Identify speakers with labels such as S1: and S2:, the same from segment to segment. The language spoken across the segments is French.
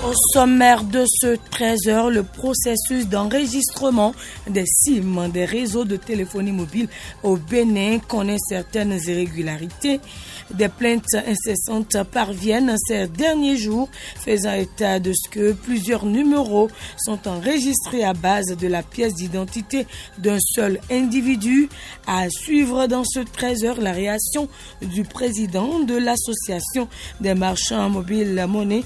S1: Au sommaire de ce 13h, le processus d'enregistrement des SIM des réseaux de téléphonie mobile au Bénin connaît certaines irrégularités. Des plaintes incessantes parviennent ces derniers jours, faisant état de ce que plusieurs numéros sont enregistrés à base de la pièce d'identité d'un seul individu. À suivre dans ce 13h la réaction du président de l'association des marchands mobiles monnaie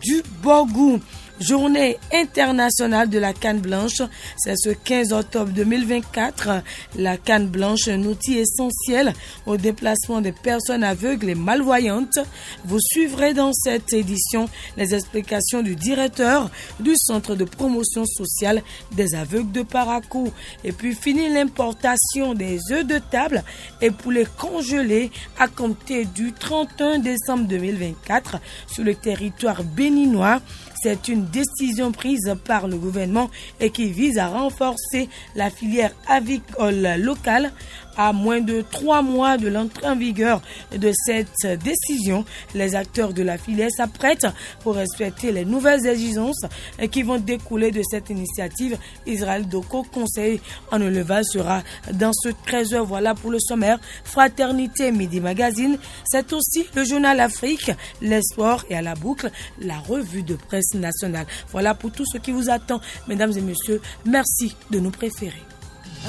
S1: du Borgou. Journée internationale de la canne blanche, c'est ce 15 octobre 2024. La canne blanche, un outil essentiel au déplacement des personnes aveugles et malvoyantes. Vous suivrez dans cette édition les explications du directeur du Centre de promotion sociale des aveugles de Parakou. Et puis fini l'importation des œufs de table et poulets congelés à compter du 31 décembre 2024 sur le territoire béninois. C'est une décision prise par le gouvernement et qui vise à renforcer la filière avicole locale. À moins de 3 mois de l'entrée en vigueur de cette décision, les acteurs de la filière s'apprêtent pour respecter les nouvelles exigences qui vont découler de cette initiative. Israël Doko, conseiller en élevage, sera dans ce 13h. Voilà pour le sommaire. Fraternité Midi Magazine, c'est aussi le journal Afrique, les sports et à la boucle, la revue de presse nationale. Voilà pour tout ce qui vous attend. Mesdames et messieurs, merci de nous préférer.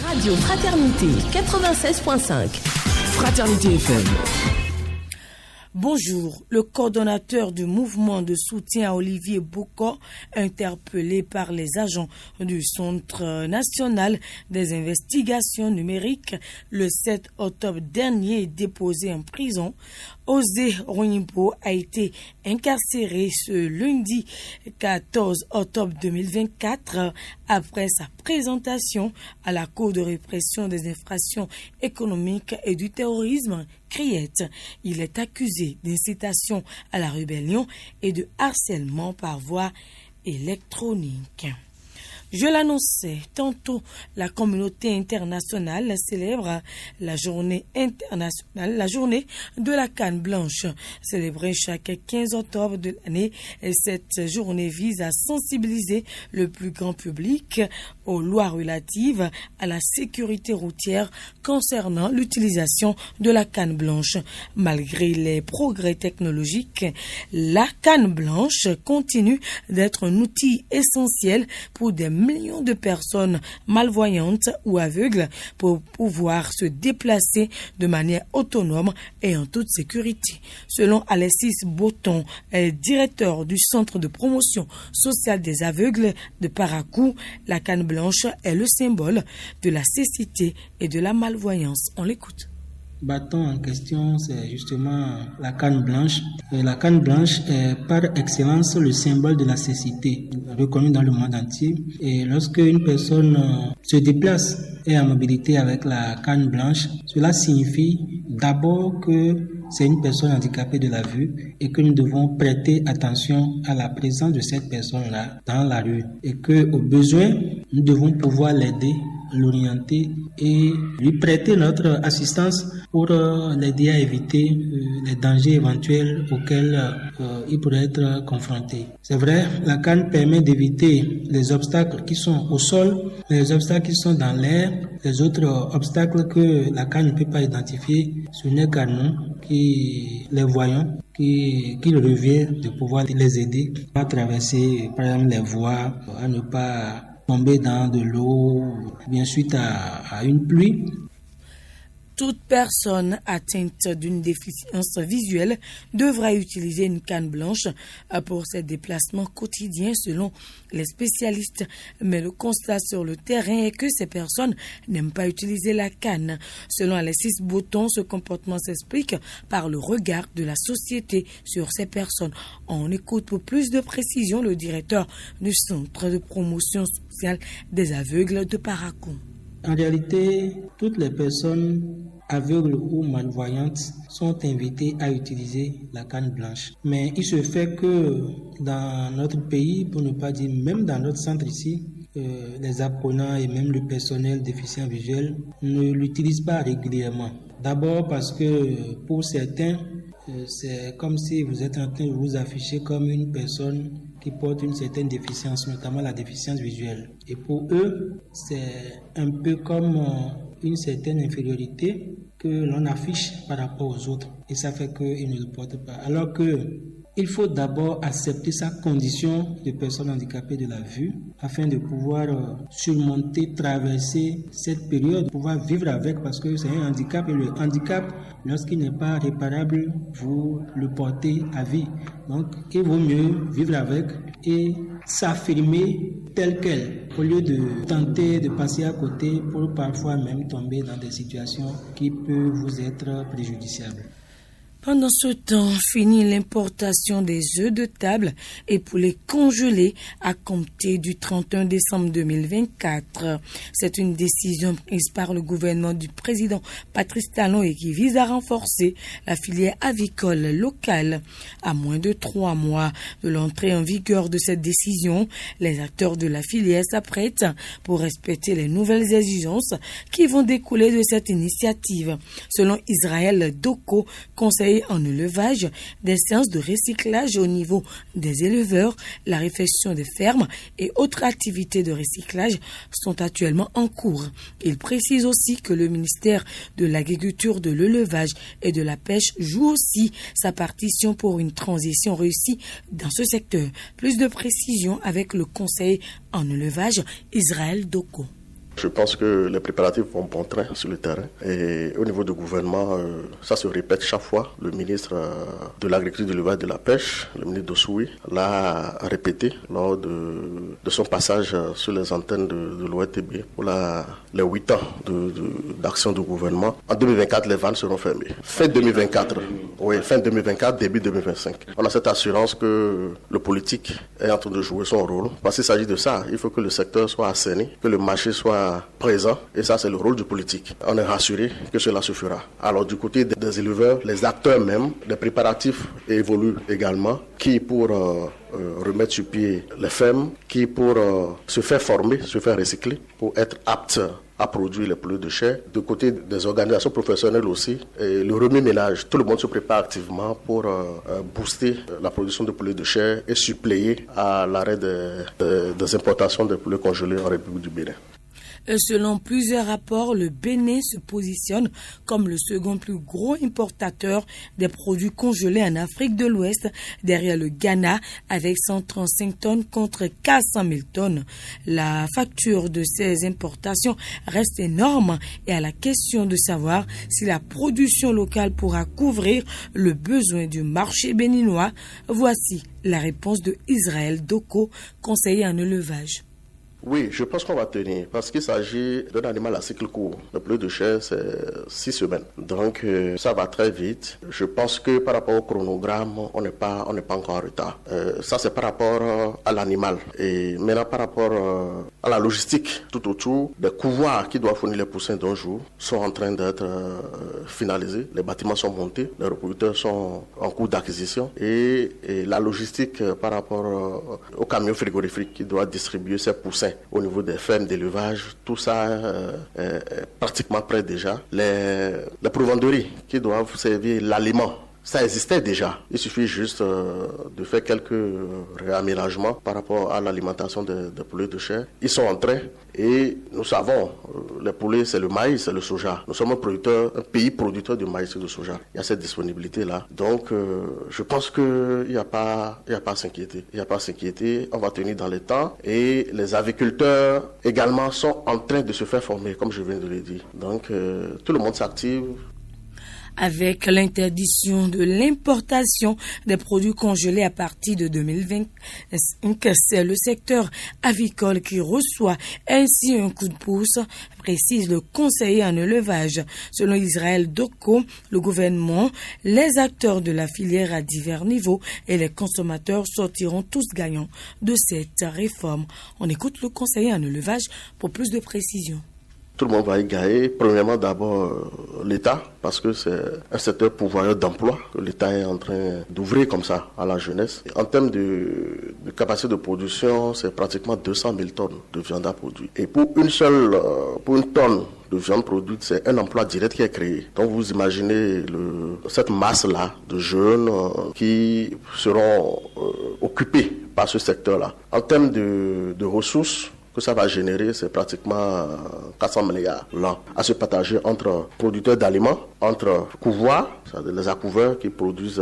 S2: Radio Fraternité 96.5.
S3: Fraternité FM.
S1: Bonjour, le coordonnateur du mouvement de soutien à Olivier Boko, interpellé par les agents du Centre national des investigations numériques le 7 octobre dernier, est déposé en prison. Osé Ronipo a été incarcéré ce lundi 14 octobre 2024 après sa présentation à la Cour de répression des infractions économiques et du terrorisme, CRIET. Il est accusé d'incitation à la rébellion et de harcèlement par voie électronique. Je l'annonçais tantôt, la communauté internationale célèbre la journée internationale, la journée de la canne blanche, célébrée chaque 15 octobre de l'année. Et cette journée vise à sensibiliser le plus grand public aux lois relatives à la sécurité routière concernant l'utilisation de la canne blanche. Malgré les progrès technologiques, la canne blanche continue d'être un outil essentiel pour des millions de personnes malvoyantes ou aveugles pour pouvoir se déplacer de manière autonome et en toute sécurité. Selon Alexis Boton, directeur du Centre de promotion sociale des aveugles de Parakou, la canne blanche est le symbole de la cécité et de la malvoyance. On l'écoute.
S4: Bâton en question, c'est justement la canne blanche. Et la canne blanche est par excellence le symbole de la cécité, reconnu dans le monde entier. Et lorsque une personne se déplace et en mobilité avec la canne blanche, cela signifie d'abord que c'est une personne handicapée de la vue et que nous devons prêter attention à la présence de cette personne-là dans la rue. Et que, au besoin, nous devons pouvoir l'aider, l'orienter et lui prêter notre assistance pour l'aider à éviter les dangers éventuels auxquels il pourrait être confronté. C'est vrai, la canne permet d'éviter les obstacles qui sont au sol, les obstacles qui sont dans l'air, les autres obstacles que la canne ne peut pas identifier. Ce n'est qu'à nous qui les voyons qu'il revient de pouvoir les aider à traverser par exemple les voies, à ne pas tomber dans de l'eau, bien suite à une pluie.
S1: Toute personne atteinte d'une déficience visuelle devra utiliser une canne blanche pour ses déplacements quotidiens selon les spécialistes. Mais le constat sur le terrain est que ces personnes n'aiment pas utiliser la canne. Selon Alexis Boton, ce comportement s'explique par le regard de la société sur ces personnes. On écoute pour plus de précision le directeur du Centre de promotion sociale des aveugles de Parakou.
S4: En réalité, toutes les personnes aveugles ou malvoyantes sont invitées à utiliser la canne blanche. Mais il se fait que dans notre pays, pour ne pas dire même dans notre centre ici, les apprenants et même le personnel déficient visuel ne l'utilisent pas régulièrement. D'abord parce que pour certains, c'est comme si vous êtes en train de vous afficher comme une personne qui portent une certaine déficience, notamment la déficience visuelle. Et pour eux, c'est un peu comme une certaine infériorité que l'on affiche par rapport aux autres. Et ça fait qu'ils ne le portent pas. Alors que il faut d'abord accepter sa condition de personne handicapée de la vue afin de pouvoir surmonter, traverser cette période, pouvoir vivre avec, parce que c'est un handicap et le handicap, lorsqu'il n'est pas réparable, vous le portez à vie. Donc, il vaut mieux vivre avec et s'affirmer tel quel, au lieu de tenter de passer à côté pour parfois même tomber dans des situations qui peuvent vous être préjudiciables.
S1: Pendant ce temps, finit l'importation des œufs de table et poulets congelés à compter du 31 décembre 2024. C'est une décision prise par le gouvernement du président Patrice Talon et qui vise à renforcer la filière avicole locale. À moins de 3 mois de l'entrée en vigueur de cette décision, les acteurs de la filière s'apprêtent pour respecter les nouvelles exigences qui vont découler de cette initiative. Selon Israël Doko, conseiller en élevage, des séances de recyclage au niveau des éleveurs, la réfection des fermes et autres activités de recyclage sont actuellement en cours. Il précise aussi que le ministère de l'Agriculture, de l'Élevage et de la Pêche joue aussi sa partition pour une transition réussie dans ce secteur. Plus de précisions avec le conseiller en élevage, Israël Doko.
S5: Je pense que les préparatifs vont bon train sur le terrain. Et au niveau du gouvernement, ça se répète chaque fois. Le ministre de l'Agriculture, de l'Élevage et de la Pêche, le ministre Dossoui, l'a répété lors de son passage sur les antennes de l'ORTB pour les 8 ans d'action du gouvernement. En 2024, les vannes seront fermées. Fin 2024, début 2025. On a cette assurance que le politique est en train de jouer son rôle. Parce qu'il s'agit de ça. Il faut que le secteur soit assaini, que le marché soit présent, et ça c'est le rôle du politique. On est rassuré que cela se fera. Alors du côté des éleveurs, les acteurs même, les préparatifs évoluent également, qui pour remettre sur pied les fermes, qui pour se faire former, se faire recycler, pour être aptes à produire les poulets de chair. Du côté des organisations professionnelles aussi, et le remue-ménage, tout le monde se prépare activement pour booster la production de poulets de chair et suppléer à l'arrêt des importations de poulets congelés en République du Bénin.
S1: Selon plusieurs rapports, le Bénin se positionne comme le second plus gros importateur des produits congelés en Afrique de l'Ouest, derrière le Ghana avec 135 tonnes contre 400 000 tonnes. La facture de ces importations reste énorme et à la question de savoir si la production locale pourra couvrir le besoin du marché béninois, voici la réponse de Israël Doko, conseiller en élevage.
S5: Oui, je pense qu'on va tenir parce qu'il s'agit d'un animal à cycle court. Le poulet de chair, c'est 6 semaines. Donc, ça va très vite. Je pense que par rapport au chronogramme, on n'est pas encore en retard. Ça, c'est par rapport à l'animal. Et maintenant, par rapport à la logistique, tout autour, des couvoirs qui doivent fournir les poussins d'un jour sont en train d'être finalisés. Les bâtiments sont montés, les reproducteurs sont en cours d'acquisition. Et la logistique par rapport au camion frigorifique qui doit distribuer ces poussins au niveau des fermes d'élevage, tout ça est pratiquement prêt déjà. Les provenderies qui doivent servir l'aliment, ça existait déjà. Il suffit juste de faire quelques réaménagements par rapport à l'alimentation des poulets de chair. Ils sont en train et nous savons, les poulets c'est le maïs, c'est le soja. Nous sommes un pays producteur de maïs et de soja. Il y a cette disponibilité-là. Donc je pense qu'il n'y a pas à s'inquiéter. Il n'y a pas à s'inquiéter. On va tenir dans les temps et les aviculteurs également sont en train de se faire former, comme je viens de le dire. Donc tout le monde s'active.
S1: Avec l'interdiction de l'importation des produits congelés à partir de 2020, c'est le secteur avicole qui reçoit ainsi un coup de pouce, précise le conseiller en élevage. Selon Israël Doko, le gouvernement, les acteurs de la filière à divers niveaux et les consommateurs sortiront tous gagnants de cette réforme. On écoute le conseiller en élevage pour plus de précisions.
S5: Tout le monde va y gagner. Premièrement, d'abord, l'État, parce que c'est un secteur pourvoyeur d'emploi que l'État est en train d'ouvrir comme ça à la jeunesse. En termes de capacité de production, c'est pratiquement 200 000 tonnes de viande à produire. Et pour une tonne de viande produite, c'est un emploi direct qui est créé. Donc vous imaginez cette masse-là de jeunes qui seront occupés par ce secteur-là. En termes de ressources que ça va générer, c'est pratiquement 400 milliards là, à se partager entre producteurs d'aliments, entre couvoirs, c'est-à-dire les accouveurs qui produisent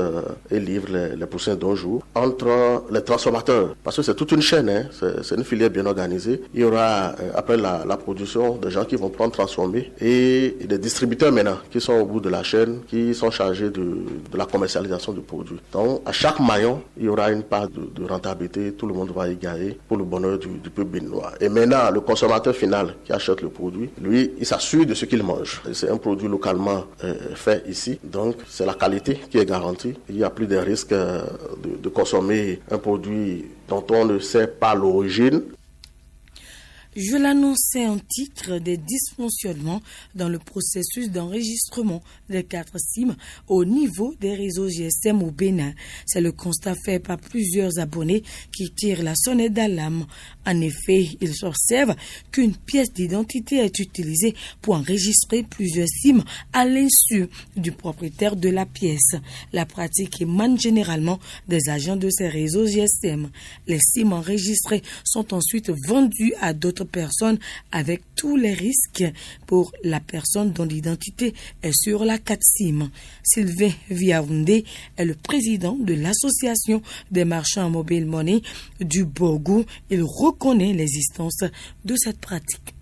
S5: et livrent les poussins d'un jour, entre les transformateurs, parce que c'est toute une chaîne, hein, c'est une filière bien organisée. Il y aura après la production des gens qui vont prendre, transformer, et des distributeurs maintenant qui sont au bout de la chaîne, qui sont chargés de la commercialisation du produit. Donc à chaque maillon, il y aura une part de rentabilité, tout le monde va y gagner pour le bonheur du peuple béninois. Et maintenant, le consommateur final qui achète le produit, lui, il s'assure de ce qu'il mange. C'est un produit localement fait ici, donc c'est la qualité qui est garantie. Il n'y a plus de risque de consommer un produit dont on ne sait pas l'origine.
S1: Je l'annonçais en titre des dysfonctionnements dans le processus d'enregistrement des 4 SIM au niveau des réseaux GSM au Bénin. C'est le constat fait par plusieurs abonnés qui tirent la sonnette d'alarme. En effet, ils observent qu'une pièce d'identité est utilisée pour enregistrer plusieurs SIM à l'insu du propriétaire de la pièce. La pratique émane généralement des agents de ces réseaux GSM. Les SIM enregistrés sont ensuite vendus à d'autres personnes avec tous les risques pour la personne dont l'identité est sur la 4 SIM. Sylvain Viaoundé est le président de l'association des marchands mobile money du Borgou. Il reconnaît l'existence de cette pratique.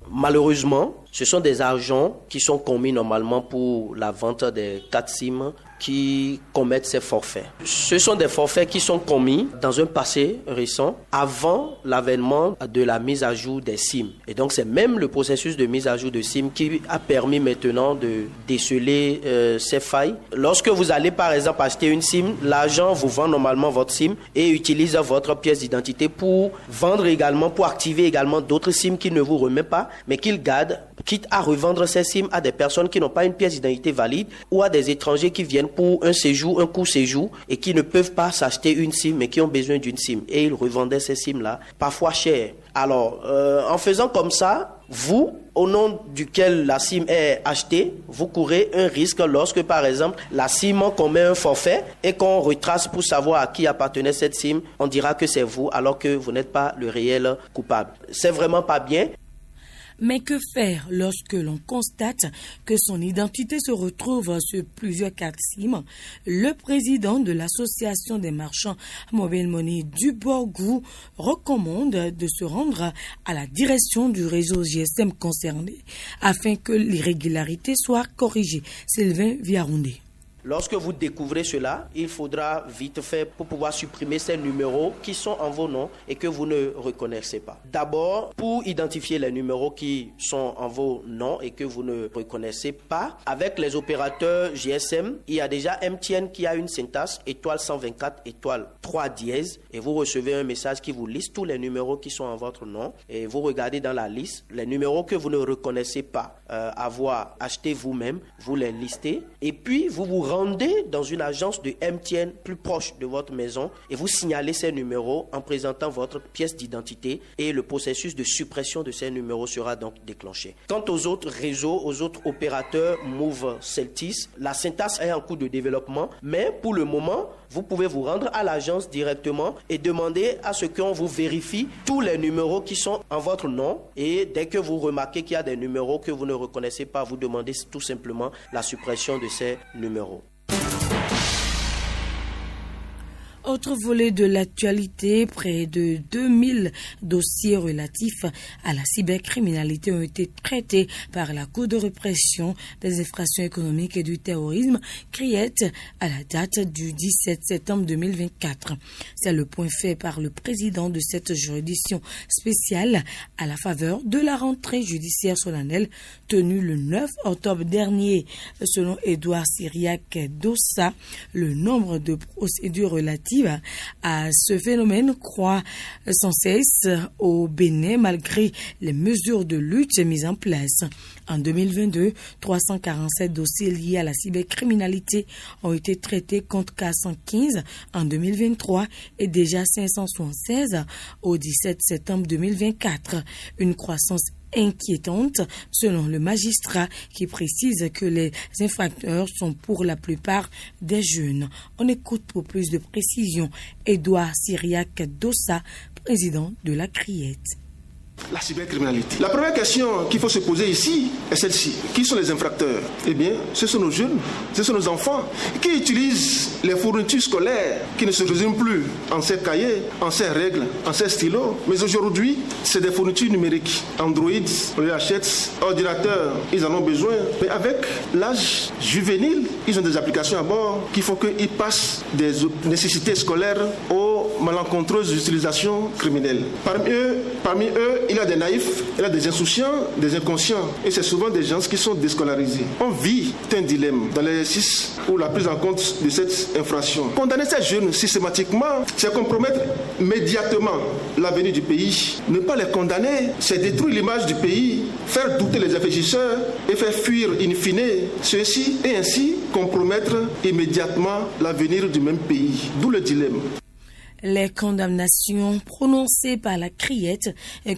S6: Malheureusement, ce sont des agents qui sont commis normalement pour la vente des 4 SIM qui commettent ces forfaits. Ce sont des forfaits qui sont commis dans un passé récent, avant l'avènement de la mise à jour des SIM. Et donc c'est même le processus de mise à jour de SIM qui a permis maintenant de déceler ces failles. Lorsque vous allez par exemple acheter une SIM, l'agent vous vend normalement votre SIM et utilise votre pièce d'identité pour vendre également, pour activer également d'autres SIM qu'il ne vous remet pas, mais qu'il garde, quitte à revendre ces SIM à des personnes qui n'ont pas une pièce d'identité valide ou à des étrangers qui viennent pour un séjour, un court séjour, et qui ne peuvent pas s'acheter une SIM, mais qui ont besoin d'une SIM. Et ils revendaient ces SIM-là, parfois chères. Alors, en faisant comme ça, vous, au nom duquel la SIM est achetée, vous courez un risque lorsque, par exemple, la SIM commet un forfait et qu'on retrace pour savoir à qui appartenait cette SIM, on dira que c'est vous, alors que vous n'êtes pas le réel coupable. C'est vraiment pas bien.
S1: Mais que faire lorsque l'on constate que son identité se retrouve sur plusieurs cartes SIM? Le président de l'association des marchands mobile money du Borgou recommande de se rendre à la direction du réseau GSM concerné afin que l'irrégularité soit corrigée. Sylvain Viaoundé.
S6: Lorsque vous découvrez cela, il faudra vite faire pour pouvoir supprimer ces numéros qui sont en vos noms et que vous ne reconnaissez pas. D'abord, pour identifier les numéros qui sont en vos noms et que vous ne reconnaissez pas, avec les opérateurs GSM, il y a déjà MTN qui a une syntaxe étoile 124 étoile 3 dièse et vous recevez un message qui vous liste tous les numéros qui sont en votre nom et vous regardez dans la liste les numéros que vous ne reconnaissez pas avoir acheté vous-même, vous les listez et puis vous vous rendez dans une agence de MTN plus proche de votre maison et vous signalez ces numéros en présentant votre pièce d'identité et le processus de suppression de ces numéros sera donc déclenché. Quant aux autres réseaux, aux autres opérateurs Move, Celtis, la syntaxe est en cours de développement, mais pour le moment, vous pouvez vous rendre à l'agence directement et demander à ce qu'on vous vérifie tous les numéros qui sont en votre nom et dès que vous remarquez qu'il y a des numéros que vous ne reconnaissez pas, vous demandez tout simplement la suppression de ces numéros.
S1: Autre volet de l'actualité, près de 2000 dossiers relatifs à la cybercriminalité ont été traités par la Cour de répression des infractions économiques et du terrorisme, CRIET, à la date du 17 septembre 2024. C'est le point fait par le président de cette juridiction spéciale à la faveur de la rentrée judiciaire solennelle tenue le 9 octobre dernier. Selon Édouard Syriac Dossa, le nombre de procédures relatives à ce phénomène croît sans cesse au Bénin malgré les mesures de lutte mises en place. En 2022, 347 dossiers liés à la cybercriminalité ont été traités contre 415 en 2023 et déjà 576 au 17 septembre 2024. Une croissance inquiétante selon le magistrat qui précise que les infracteurs sont pour la plupart des jeunes. On écoute pour plus de précision Edouard Syriac Dossa, président de la CRIET.
S7: La cybercriminalité. La première question qu'il faut se poser ici est celle-ci. Qui sont les infracteurs? Eh bien, ce sont nos jeunes, ce sont nos enfants qui utilisent les fournitures scolaires qui ne se résument plus en ces cahiers, en ces règles, en ces stylos. Mais aujourd'hui, c'est des fournitures numériques. Android, on les achète, ordinateurs, ils en ont besoin. Mais avec l'âge juvénile, ils ont des applications à bord qui font qu'ils passent des nécessités scolaires aux malencontreuses utilisations criminelles. Parmi eux, il y a des naïfs, il y a des insouciants, des inconscients. Et c'est souvent des gens qui sont déscolarisés. On vit un dilemme dans l'exercice ou la prise en compte de cette infraction. Condamner ces jeunes systématiquement, c'est compromettre immédiatement l'avenir du pays. Ne pas les condamner, c'est détruire l'image du pays, faire douter les infracteurs et faire fuir in fine ceux-ci et ainsi compromettre immédiatement l'avenir du même pays. D'où le dilemme.
S1: Les condamnations prononcées par la CRIET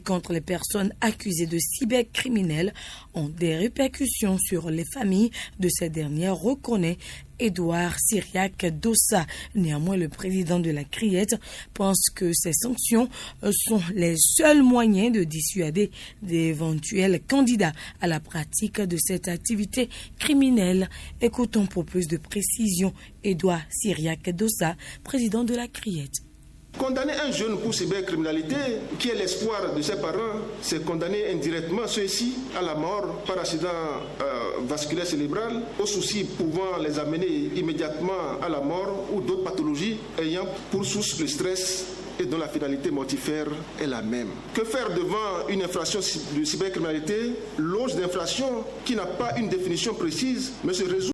S1: contre les personnes accusées de cybercriminels ont des répercussions sur les familles de ces dernières, reconnaît Edouard Syriac Dossa. Néanmoins, le président de la CRIET pense que ces sanctions sont les seuls moyens de dissuader d'éventuels candidats à la pratique de cette activité criminelle. Écoutons pour plus de précision Edouard Syriac Dossa, président de la CRIET.
S7: Condamner un jeune pour cybercriminalité, qui est l'espoir de ses parents, c'est condamner indirectement ceux-ci à la mort par accident vasculaire cérébral, aux soucis pouvant les amener immédiatement à la mort ou d'autres pathologies ayant pour source le stress et dont la finalité mortifère est la même. Que faire devant une infraction de cybercriminalité? L'auge d'infraction qui n'a pas une définition précise, mais se résout